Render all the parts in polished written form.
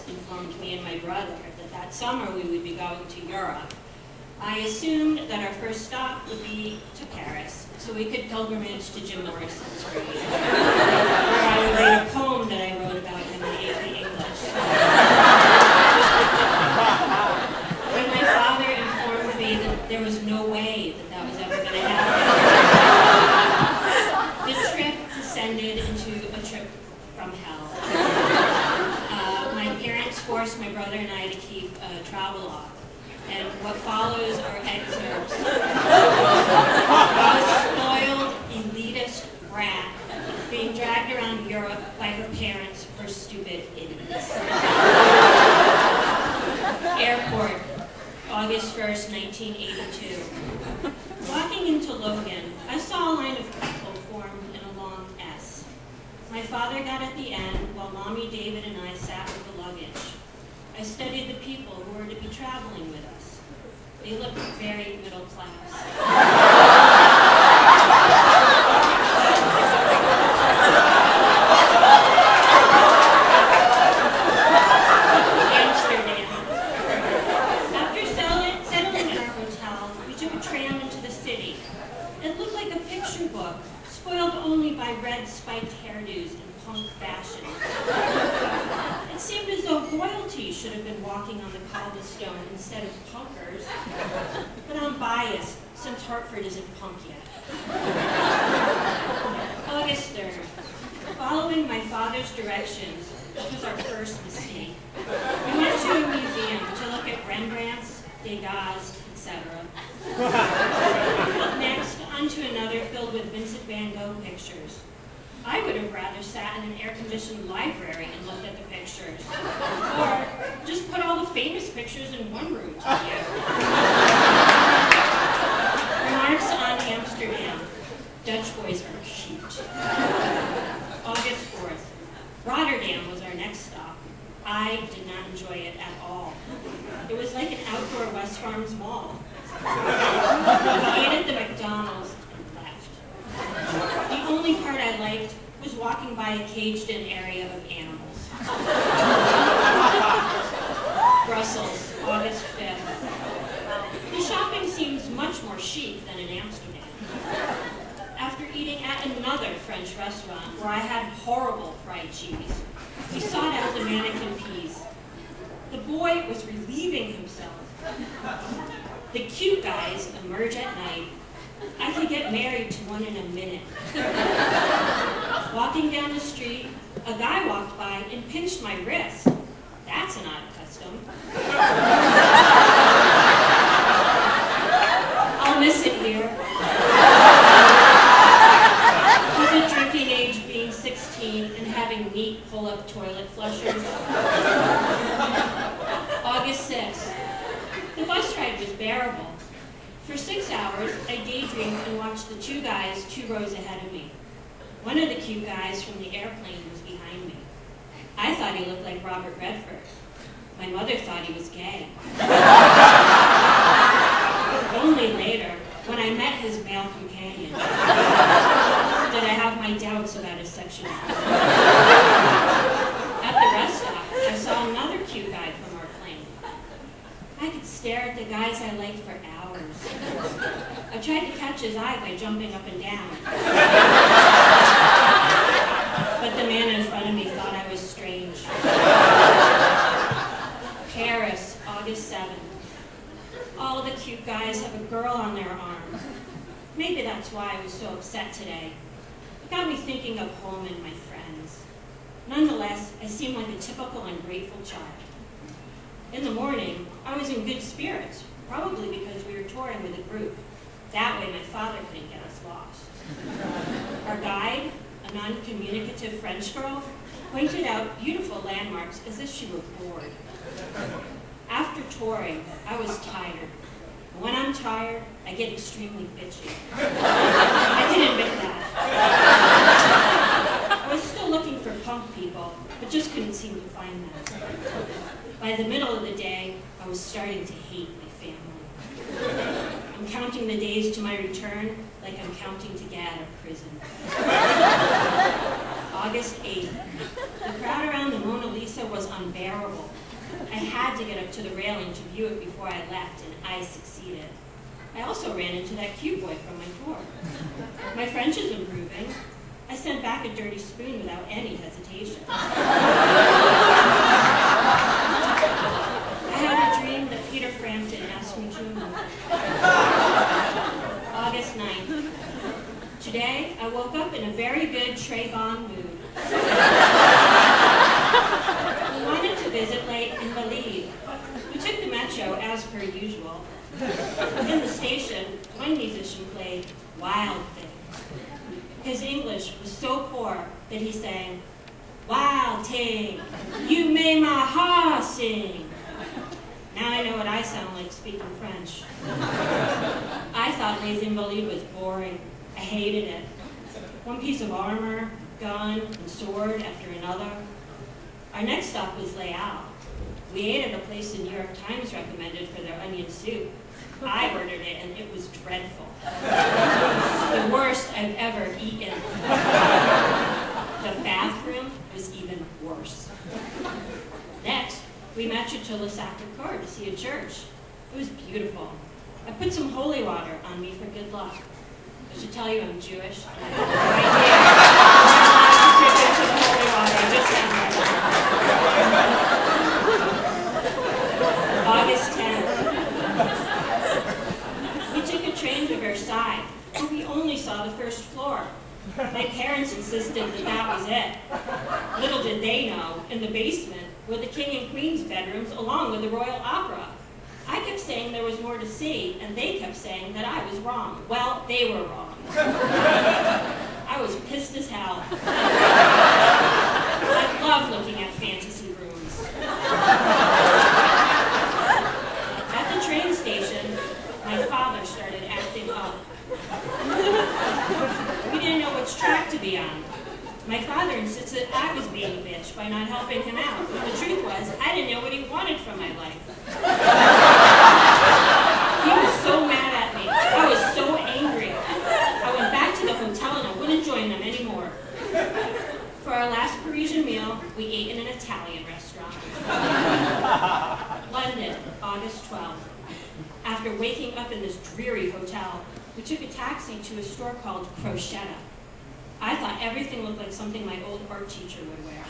parents informed me and my brother that summer we would be going to Europe, I assumed that our first stop would be to Paris, so we could pilgrimage to Jim Morrison's grave, where I would read a poem that I wrote about him in 8th English. When my father informed me that there was no way that was ever going to happen, the trip descended into a trip from hell. My parents forced my brother and I to keep a travelogue. And what follows are excerpts of a spoiled, elitist brat being dragged around Europe by her parents for stupid idiots. Airport, August 1st, 1982. Walking into Logan, I saw a line of people formed in a long S. My father got at the end, while Mommy, David, and I sat with the luggage. I studied the people who were to be traveling with us. They looked very middle class. Amsterdam. After settling in our hotel, we took a tram into the city. It looked like a picture book, spoiled only by red spiked hairdos and punk fashion. It seemed as though royalty should have been walking on the cobblestone instead of punkers. But I'm biased, since Hartford isn't punk yet. August 3rd. Following my father's directions, which was our first mistake, we went to a museum to look at Rembrandt's, Degas, etc. Next, onto another filled with Vincent van Gogh pictures. I would have rather sat in an air-conditioned library and looked at the pictures. Or just put all the famous pictures in one room together. Remarks on Amsterdam. Dutch boys are cute. August 4th. Rotterdam was our next stop. I did not enjoy it at all. It was like an outdoor West Farms mall. We ate at the McDonald's and left. The only part I liked was walking by a caged-in area of animals. Brussels, August 5th. The shopping seems much more chic than in Amsterdam. After eating at another French restaurant where I had horrible fried cheese, we sought out the mannequin peas. The boy was relieving himself. The cute guys emerge at night. I could get married to one in a minute. Walking down the street, a guy walked by and pinched my wrist. That's an odd custom. I'll miss it here. Was it drinking age being 16 and having neat pull-up toilet flushers? August 6th. The bus ride was bearable. For 6 hours, I daydreamed and watched the two guys 2 rows ahead of me. One of the cute guys from the airplane was behind me. I thought he looked like Robert Redford. My mother thought he was gay. Only later, when I met his male companion, did I have my doubts about his sexuality. At the rest stop, I saw another cute guy from our plane. I could stare at the guys I liked for hours. I tried to catch his eye by jumping up and down. But the man in front of me thought I was strange. Paris, August 7th. All the cute guys have a girl on their arm. Maybe that's why I was so upset today. It got me thinking of home and my friends. Nonetheless, I seemed like a typical ungrateful child. In the morning, I was in good spirits, probably because we were touring with a group. That way my father couldn't get us lost. Our guide, a non-communicative French girl, pointed out beautiful landmarks as if she were bored. After touring, I was tired. When I'm tired, I get extremely bitchy. I can admit that. I was still looking for punk people, but just couldn't seem to find them. By the middle of the day, I was starting to hate my family. I'm counting the days to my return like I'm counting to get out of prison. August 8th. The crowd around the Mona Lisa was unbearable. I had to get up to the railing to view it before I left, and I succeeded. I also ran into that cute boy from my tour. My French is improving. I sent back a dirty spoon without any hesitation. I had a dream that Peter Frampton asked me to move. August 9th. Today, I woke up in a very good Trayvon mood. We wanted to visit Lake Invalide. We took the metro as per usual. In the station, one musician played Wild Thing. His English was so poor that he sang, "Wild Thing, you made my heart sing." Now I know what I sound like speaking French. I thought Les Invalides was boring. I hated it. One piece of armor, gun, and sword after another. Our next stop was Leal. We ate at a place the New York Times recommended for their onion soup. I ordered it, and it was dreadful. The worst I've ever eaten. The bathroom was even worse. Next, we marched to Le Sacré-Cœur to see a church. It was beautiful. I put some holy water on me for good luck. I should tell you I'm Jewish, and I have no idea how to dip into the holy water. I just have August 10th. We took a train to Versailles, but we only saw the first floor. My parents insisted that that was it. Little did they know, in the basement were the king and queen's bedrooms along with the Royal Opera. I kept saying there was more to see, and they kept saying that I was wrong. Well, they were wrong. I was pissed as hell. I love looking at fantasy rooms. At the train station, my father started acting up. We didn't know which track to be on. My father insisted I was being a bitch by not helping him out. The truth was, I didn't know what he wanted from my life. He was so mad at me. I was so angry. I went back to the hotel and I wouldn't join them anymore. For our last Parisian meal, we ate in an Italian restaurant. London, August 12th. After waking up in this dreary hotel, we took a taxi to a store called Crocetta. I thought everything looked like something my old art teacher would wear.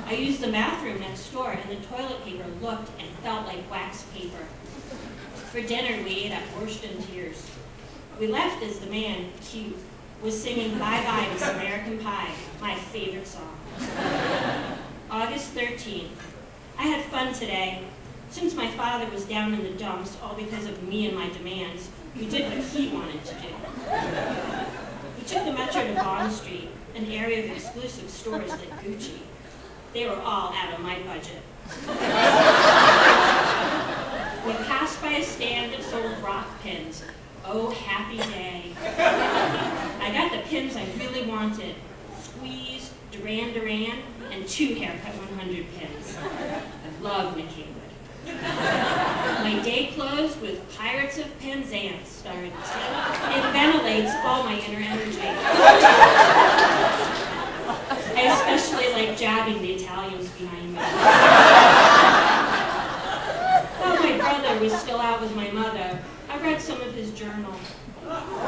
I used the bathroom next door, and the toilet paper looked and felt like wax paper. For dinner, we ate at Worsted Tears. We left as the man, cute, was singing Bye Bye to American Pie, my favorite song. August 13th. I had fun today. Since my father was down in the dumps, all because of me and my demands, we did what he wanted to do. We took the metro to Bond Street, an area of exclusive stores like Gucci. They were all out of my budget. We passed by a stand that sold rock pins. Oh, happy day. I got the pins I really wanted. Squeeze, Duran Duran, and 2 Haircut 100 pins. I love Nick Haywood. My day closed with Pirates of Penzance starring Tim. It ventilates all my inner energy. I especially like jabbing the Italians behind me. While my brother was still out with my mother, I read some of his journal.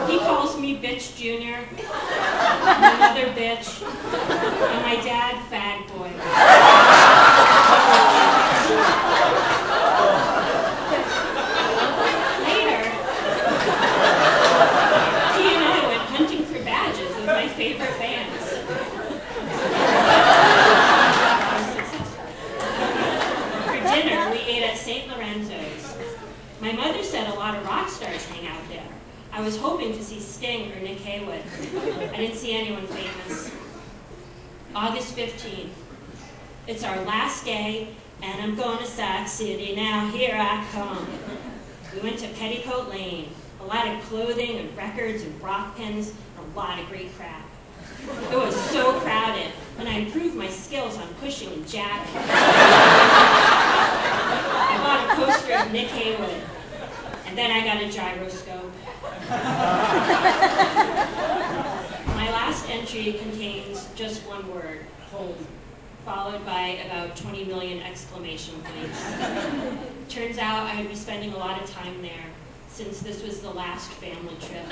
He calls me Bitch Junior, my mother Bitch, and my dad Fag Boy. Later, he and I went hunting for badges of my favorite bands. For dinner, we ate at St. Lorenzo's. My mother said a lot of rock stars hang out there. I was hoping to see Sting or Nick Haywood. I didn't see anyone famous. August 15th. It's our last day, and I'm going to Sac City. Now here I come. We went to Petticoat Lane. A lot of clothing and records and rock pins, and a lot of great crap. It was so crowded, and I improved my skills on pushing and jabbing. I bought a poster of Nick Haywood, and then I got a gyroscope. My last entry contains just one word, home. followed by about 20 million exclamation points. Turns out I would be spending a lot of time there, since this was the last family trip.